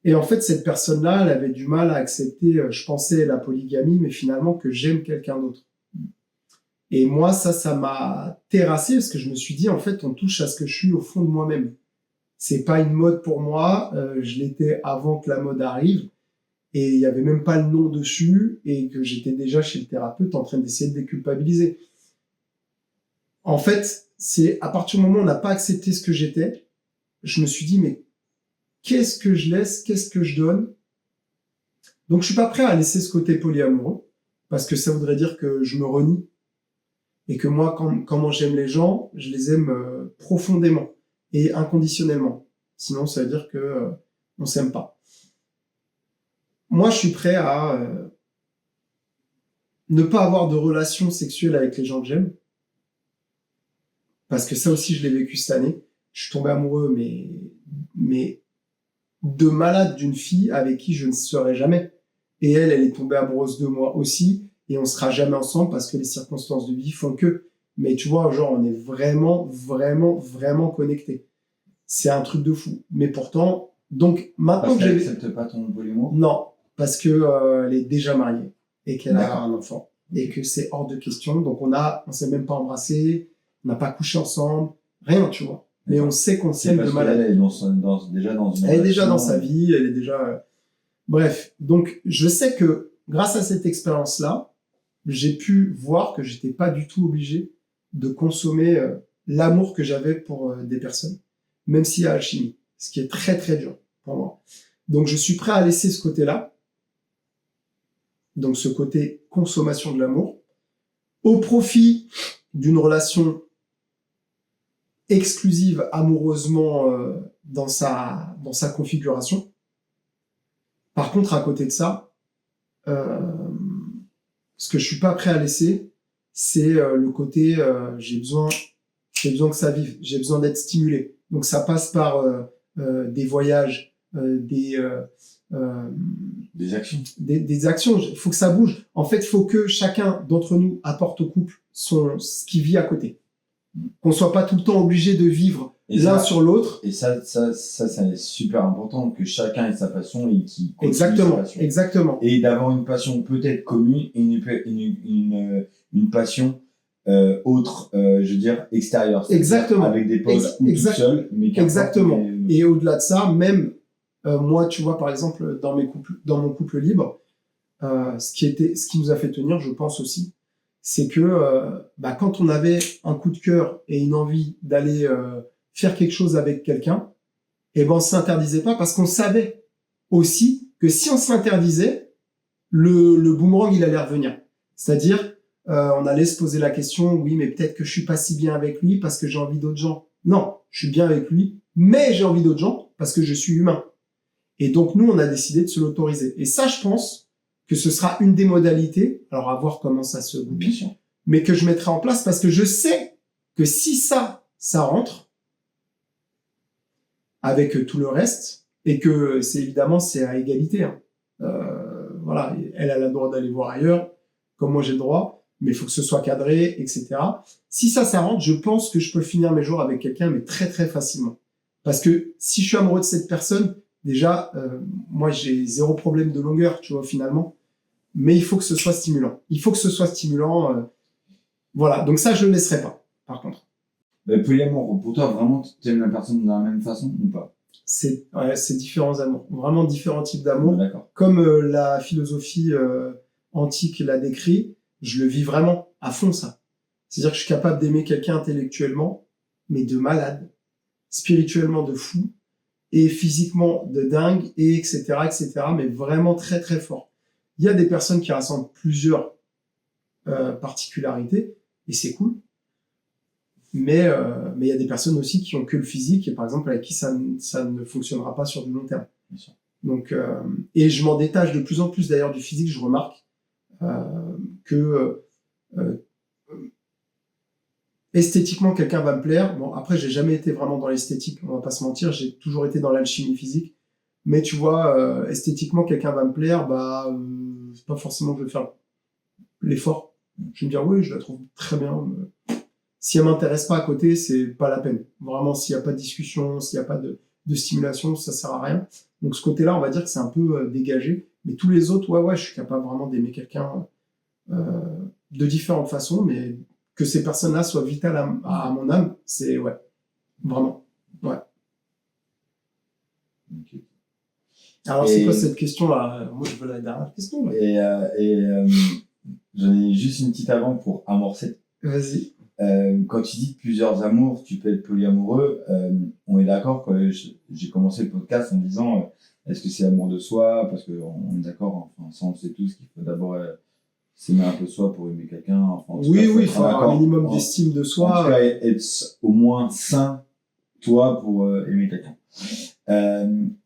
Et en fait, cette personne-là, elle avait du mal à accepter, je pensais la polygamie, mais finalement que j'aime quelqu'un d'autre. Et moi, ça m'a terrassé parce que je me suis dit, en fait, on touche à ce que je suis au fond de moi-même. C'est pas une mode pour moi, je l'étais avant que la mode arrive, et il y avait même pas le nom dessus, et que j'étais déjà chez le thérapeute en train d'essayer de déculpabiliser. En fait, c'est à partir du moment où on n'a pas accepté ce que j'étais, je me suis dit, mais qu'est-ce que je laisse, qu'est-ce que je donne. Donc, je suis pas prêt à laisser ce côté polyamoureux, parce que ça voudrait dire que je me renie, et que moi, quand j'aime les gens, je les aime profondément et inconditionnellement. Sinon, ça veut dire que on s'aime pas. Moi, je suis prêt à ne pas avoir de relation sexuelle avec les gens que j'aime, parce que ça aussi, je l'ai vécu cette année. Je suis tombé amoureux, mais de malade d'une fille avec qui je ne serai jamais. Et elle est tombée amoureuse de moi aussi, et on sera jamais ensemble parce que les circonstances de vie font que. Mais tu vois, genre, on est vraiment, vraiment, vraiment connectés. C'est un truc de fou. Mais pourtant, donc, maintenant Parce que qu'elle j'ai... n'accepte pas ton polyamour? Non, parce que elle est déjà mariée et qu'elle a D'accord. un enfant. Et que c'est hors de question. Donc, on s'est même pas embrassé, on n'a pas couché ensemble, rien, tu vois. Mais on sait qu'on C'est s'aime de parce malade. qu'elle est déjà dans une Elle est déjà relation. dans sa vie, elle est déjà... Bref, donc je sais que grâce à cette expérience-là, j'ai pu voir que j'étais pas du tout obligé de consommer l'amour que j'avais pour des personnes, même s'il y a alchimie, ce qui est très très dur pour moi. Donc je suis prêt à laisser ce côté-là, donc ce côté consommation de l'amour, au profit d'une relation exclusive amoureusement dans sa configuration. Par contre, à côté de ça, ce que je suis pas prêt à laisser, c'est le côté j'ai besoin que ça vive, j'ai besoin d'être stimulé. Donc ça passe par des voyages, des actions. Des actions. Il faut que ça bouge. En fait, il faut que chacun d'entre nous apporte au couple ce qui vit à côté. Qu'on soit pas tout le temps obligé de vivre l'un sur l'autre. Et ça, c'est super important, que chacun ait sa passion et qu'il continue Exactement, sa passion. exactement. Et d'avoir une passion peut-être commune et une passion autre, je veux dire, extérieure. Exactement. Avec des potes ou tout seul, mais exactement. Et au-delà de ça, même moi, tu vois, par exemple, dans mon couple libre, ce qui nous a fait tenir, je pense aussi, c'est que quand on avait un coup de cœur et une envie d'aller faire quelque chose avec quelqu'un, eh ben on s'interdisait pas parce qu'on savait aussi que si on s'interdisait, le boomerang il allait revenir. C'est-à-dire on allait se poser la question, oui, mais peut-être que je suis pas si bien avec lui parce que j'ai envie d'autres gens. Non, je suis bien avec lui, mais j'ai envie d'autres gens parce que je suis humain. Et donc nous, on a décidé de se l'autoriser. Et ça, je pense que ce sera une des modalités, alors à voir comment ça se goupille, mais que je mettrai en place parce que je sais que si ça rentre avec tout le reste, et que c'est à égalité. Hein. Voilà, elle a le droit d'aller voir ailleurs, comme moi j'ai le droit, mais il faut que ce soit cadré, etc. Si ça rentre, je pense que je peux finir mes jours avec quelqu'un, mais très très facilement. Parce que si je suis amoureux de cette personne, déjà, moi j'ai zéro problème de longueur, tu vois, finalement. Mais il faut que ce soit stimulant. Il faut que ce soit stimulant. Voilà, donc ça, je ne le laisserai pas, par contre. Polyamour, pour toi, vraiment, tu aimes la personne de la même façon ou pas? C'est différents amours, vraiment différents types d'amour. D'accord. Comme la philosophie antique l'a décrit, je le vis vraiment à fond, ça. C'est-à-dire que je suis capable d'aimer quelqu'un intellectuellement, mais de malade, spirituellement de fou, et physiquement de dingue, et etc., mais vraiment très très fort. Il y a des personnes qui rassemblent plusieurs particularités, et c'est cool. Mais il y a des personnes aussi qui ont que le physique, et par exemple avec qui ça ne fonctionnera pas sur du long terme. Bien sûr. Donc, et je m'en détache de plus en plus d'ailleurs du physique, je remarque que esthétiquement quelqu'un va me plaire. Bon, après j'ai jamais été vraiment dans l'esthétique, on va pas se mentir, j'ai toujours été dans l'alchimie physique. Mais tu vois, esthétiquement quelqu'un va me plaire, c'est pas forcément que je vais faire l'effort. Je vais me dire oui, je la trouve très bien. Si elle m'intéresse pas à côté, c'est pas la peine. Vraiment, s'il y a pas de discussion, s'il y a pas de stimulation, ça sert à rien. Donc ce côté-là, on va dire que c'est un peu dégagé. Mais tous les autres, ouais, je suis capable vraiment d'aimer quelqu'un de différentes façons, mais que ces personnes-là soient vitales à mon âme, c'est ouais, vraiment, ouais. Okay. Alors c'est quoi cette question-là? Moi, je veux la dernière question. Là. Et j'en ai juste une petite avant pour amorcer. Vas-y. Quand tu dis plusieurs amours, tu peux être polyamoureux. On est d'accord que j'ai commencé le podcast en disant est-ce que c'est l'amour de soi? Parce qu'on est d'accord, enfin, ça on sait tous qu'il faut d'abord s'aimer un peu soi pour aimer quelqu'un. Enfin, en tout cas, Oui, il faut avoir un minimum En- d'estime de En soi. tout cas, être au moins sain, toi, pour aimer quelqu'un.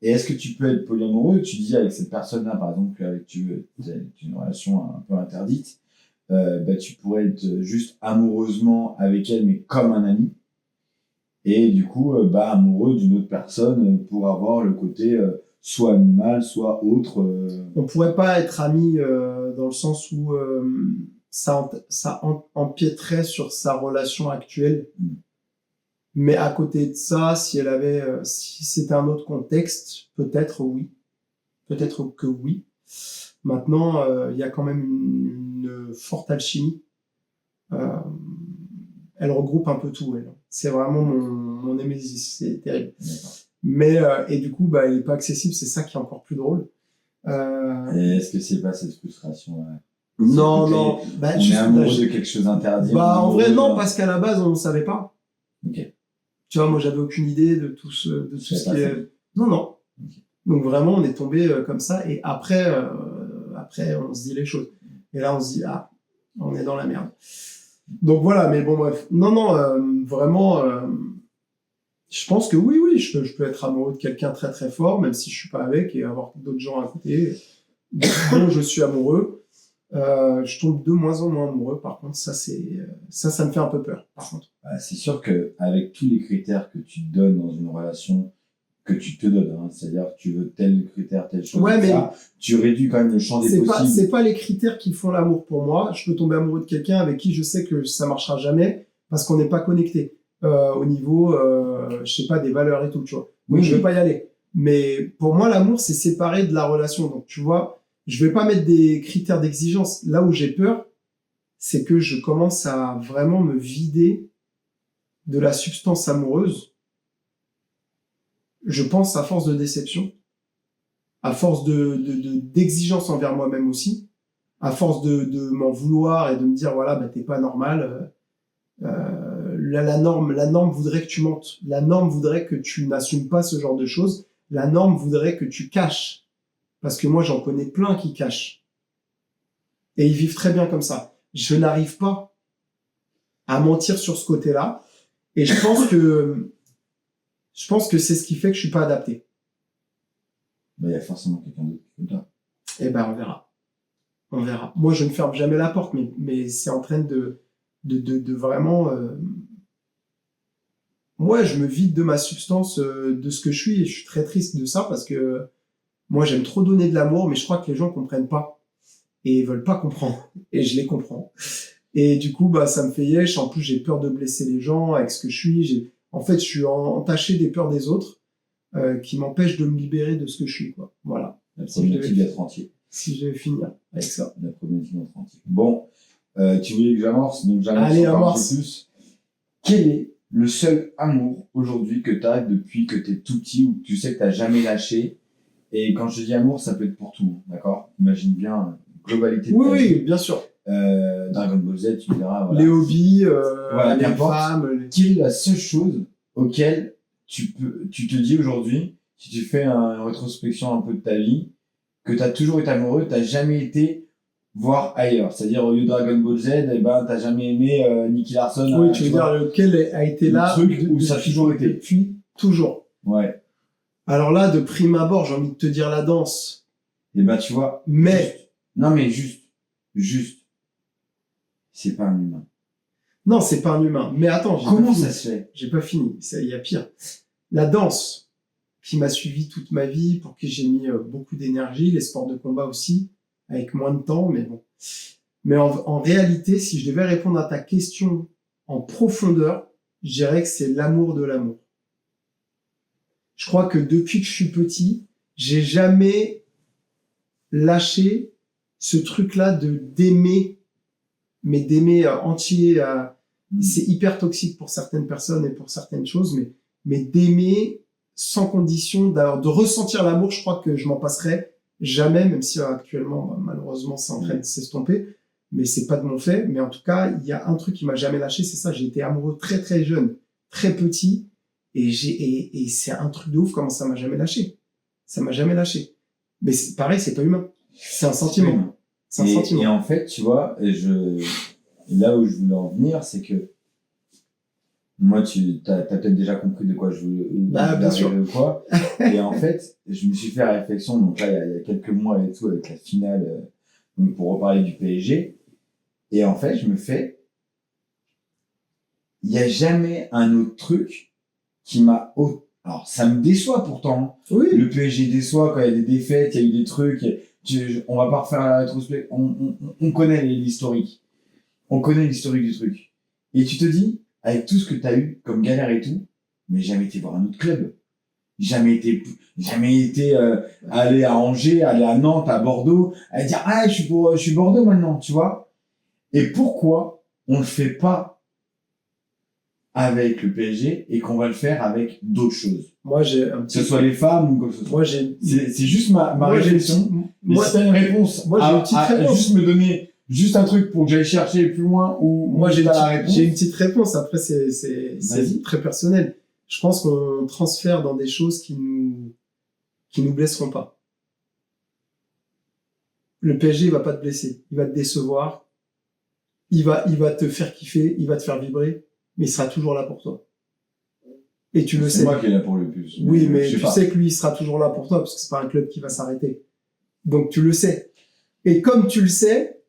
Et est-ce que tu peux être polyamoureux? Tu dis avec cette personne-là, par exemple, avec tu as une relation un peu interdite, bah, tu pourrais être juste amoureusement avec elle, mais comme un ami. Et du coup, bah, amoureux d'une autre personne pour avoir le côté soit animal, soit autre. On pourrait pas être amis dans le sens où empiéterait sur sa relation actuelle. Mm. Mais à côté de ça, si c'était un autre contexte, peut-être oui. Peut-être que oui. Maintenant, il y a quand même une forte alchimie. Elle regroupe un peu tout, elle. C'est vraiment mon némésis, c'est terrible. D'accord. Mais, et du coup, bah, elle est pas accessible, c'est ça qui est encore plus drôle. Et est-ce que c'est pas cette frustration-là? Non, non. Bah, on est amoureux de quelque chose d'interdit. Bah, en vrai, non, parce qu'à la base, on ne savait pas. Ok. Tu vois, moi, j'avais aucune idée de tout ce qui est. Non, non. Okay. Donc vraiment, on est tombé comme ça. Et après, on se dit les choses. Et là, on se dit, ah, on est dans la merde. Donc voilà, mais bon, bref. Non, non, vraiment, je pense que oui, je peux être amoureux de quelqu'un très très fort, même si je suis pas avec, et avoir d'autres gens à côté dont je suis amoureux. Je tombe de moins en moins amoureux. Par contre, ça me fait un peu peur. Par contre, c'est sûr que avec tous les critères que tu donnes dans une relation, que tu te donnes, hein, c'est-à-dire que tu veux tel critère, telle chose, ouais, mais ça, tu réduis quand même le champ des possibles. C'est pas les critères qui font l'amour pour moi. Je peux tomber amoureux de quelqu'un avec qui je sais que ça marchera jamais parce qu'on n'est pas connecté au niveau, je sais pas, des valeurs et tout, tu vois. Donc je vais pas y aller. Mais pour moi, l'amour, c'est séparé de la relation. Donc tu vois, je vais pas mettre des critères d'exigence. Là où j'ai peur, c'est que je commence à vraiment me vider de la substance amoureuse. Je pense à force de déception, à force d'exigence envers moi-même aussi, à force de m'en vouloir et de me dire voilà, bah, t'es pas normal. La norme voudrait que tu mentes. La norme voudrait que tu n'assumes pas ce genre de choses. La norme voudrait que tu caches. Parce que moi, j'en connais plein qui cachent. Et ils vivent très bien comme ça. Je n'arrive pas à mentir sur ce côté-là. Et je pense que c'est ce qui fait que je suis pas adapté. Il y a forcément quelqu'un d'autre qui fait ça. Eh ben, on verra. On verra. Moi, je ne ferme jamais la porte, mais c'est en train de vraiment. Moi, je me vide de ma substance, de ce que je suis, et je suis très triste de ça parce que moi, j'aime trop donner de l'amour, mais je crois que les gens comprennent pas et veulent pas comprendre. Et je les comprends. Et du coup, bah, ça me fait yesh. En plus, j'ai peur de blesser les gens avec ce que je suis. En fait, je suis entaché des peurs des autres qui m'empêchent de me libérer de ce que je suis, quoi. Voilà. La problématique d'être entier. Si je vais finir avec ça. La problématique d'être entier. Bon, tu voulais que j'amorce, donc j'amorce. Allez, encore amorce. Un peu plus. Quel est le seul amour aujourd'hui que tu as depuis que tu es tout petit ou que tu sais que tu n'as jamais lâché? Et quand je dis amour, ça peut être pour tout, d'accord? Imagine bien globalité de ta vie. Oui, bien sûr. Dragon Ball Z, tu verras. Voilà. Les hobbies, voilà, les femmes. Quelle est la seule chose auquel tu te dis aujourd'hui, si tu fais une rétrospection un peu de ta vie, que tu as toujours été amoureux, tu n'as jamais été voir ailleurs? C'est-à-dire, au lieu de Dragon Ball Z, eh ben, tu n'as jamais aimé Nicky Larson. Oui, tu veux dire lequel a été là truc où ça a toujours été. Depuis toujours. Ouais. Alors là, de prime abord, j'ai envie de te dire la danse. Et ben, tu vois. Mais. Non, mais juste. C'est pas un humain. Non, c'est pas un humain. Mais attends. Comment ça se fait? J'ai pas fini. Il y a pire. La danse, qui m'a suivi toute ma vie, pour qui j'ai mis beaucoup d'énergie, les sports de combat aussi, avec moins de temps, mais bon. Mais en réalité, si je devais répondre à ta question en profondeur, je dirais que c'est l'amour de l'amour. Je crois que depuis que je suis petit, j'ai jamais lâché ce truc-là d'aimer, mais d'aimer entier. C'est hyper toxique pour certaines personnes et pour certaines choses, mais d'aimer sans condition, de ressentir l'amour, je crois que je m'en passerai jamais, même si actuellement, malheureusement, c'est en train de s'estomper. mais c'est pas de mon fait. Mais en tout cas, il y a un truc qui m'a jamais lâché, c'est ça. J'ai été amoureux très très jeune, très petit, et c'est un truc de ouf comment ça m'a jamais lâché. Ça m'a jamais lâché. Mais pareil, c'est pas humain. C'est un sentiment. C'est un sentiment. Et en fait, tu vois, et là où je voulais en venir, c'est que moi, t'as peut-être déjà compris de quoi je voulais bien sûr. quoi. Et en fait, je me suis fait la réflexion, donc là, il y a quelques mois et tout, avec la finale, donc pour reparler du PSG. Et en fait, je me fais, il n'y a jamais un autre truc qui m'a... Alors, ça me déçoit pourtant. Oui. Le PSG déçoit quand il y a des défaites, il y a eu des trucs. On va pas refaire la rétrospective. On connaît l'historique. On connaît l'historique du truc. Et tu te dis, avec tout ce que tu as eu comme galère et tout, mais jamais été voir un autre club. Jamais été aller à Angers, aller à Nantes, à Bordeaux, à dire ah je suis Bordeaux maintenant, tu vois. Et pourquoi on le fait pas avec le PSG et qu'on va le faire avec d'autres choses? Moi j'ai que ce soit les femmes ou quoi que ce soit. Moi c'est juste ma réflexion. Mais si t'as une réponse, moi j'ai une petite réponse. Juste me donner juste un truc pour que j'aille chercher plus loin ou moi j'ai une petite réponse. Après c'est très personnel. Je pense qu'on transfère dans des choses qui nous blesseront pas. Le PSG il va pas te blesser, il va te décevoir, il va te faire kiffer, il va te faire vibrer, mais il sera toujours là pour toi. Et tu le sais. C'est moi qui est là pour le plus. Oui, mais tu sais que lui il sera toujours là pour toi parce que c'est pas un club qui va s'arrêter. Donc tu le sais. Et comme tu le sais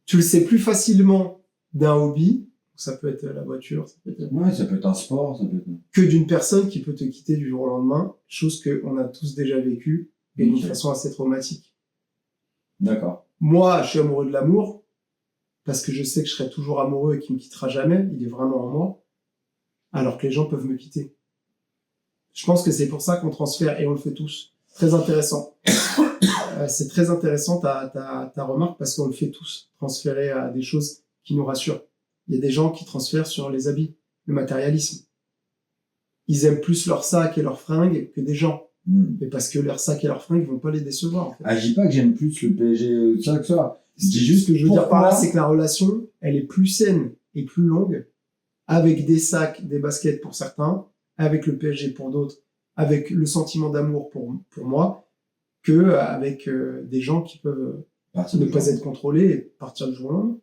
plus facilement d'un hobby. Ça peut être la voiture, ça peut être un sport, ça peut être... que d'une personne qui peut te quitter du jour au lendemain, chose qu'on a tous déjà vécue et d'une façon assez traumatique. D'accord. Moi, je suis amoureux de l'amour parce que je sais que je serai toujours amoureux et qu'il me quittera jamais. Il est vraiment en moi, alors que les gens peuvent me quitter. Je pense que c'est pour ça qu'on transfère et on le fait tous. Très intéressant. C'est très intéressant ta remarque parce qu'on le fait tous. Transférer à des choses qui nous rassurent. Il y a des gens qui transfèrent sur les habits, le matérialisme. Ils aiment plus leur sac et leurs fringues que des gens. Mais parce que leur sac et leurs fringues vont pas les décevoir. En fait. Ah, je dis pas que j'aime plus le PSG ça que ça. Je dis juste que je veux dire par là, c'est que la relation, elle est plus saine et plus longue avec des sacs, des baskets pour certains, avec le PSG pour d'autres, avec le sentiment d'amour pour moi, que avec des gens qui peuvent ne pas être contrôlés et partir du jour au lendemain.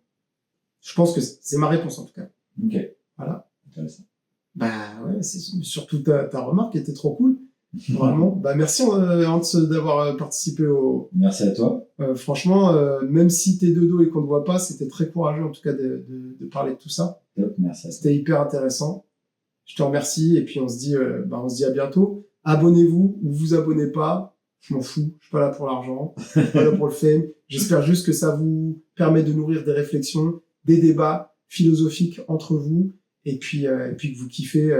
Je pense que c'est ma réponse en tout cas. Ok. Voilà. Intéressant. Bah ouais, c'est surtout ta remarque qui était trop cool. Vraiment. Bah merci Hans d'avoir participé au. Merci à toi. Franchement, même si t'es de dos et qu'on ne voit pas, c'était très courageux en tout cas de parler de tout ça. Top, merci à toi. C'était hyper intéressant. Je te remercie et puis on se dit à bientôt. Abonnez-vous ou vous abonnez pas. Je m'en fous. Je suis pas là pour l'argent. Je suis pas là pour le fame. J'espère juste que ça vous permet de nourrir des réflexions, des débats philosophiques entre vous et puis que vous kiffez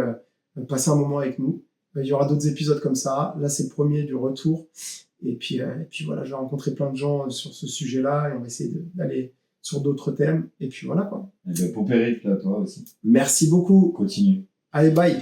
passer un moment avec nous. Il y aura d'autres épisodes comme ça. Là, c'est le premier du retour. Et puis voilà, j'ai rencontré plein de gens sur ce sujet-là et on va essayer d'aller sur d'autres thèmes. Et puis voilà, quoi. Et bien, pour périph' à toi aussi. Merci beaucoup. Continue. Allez, bye.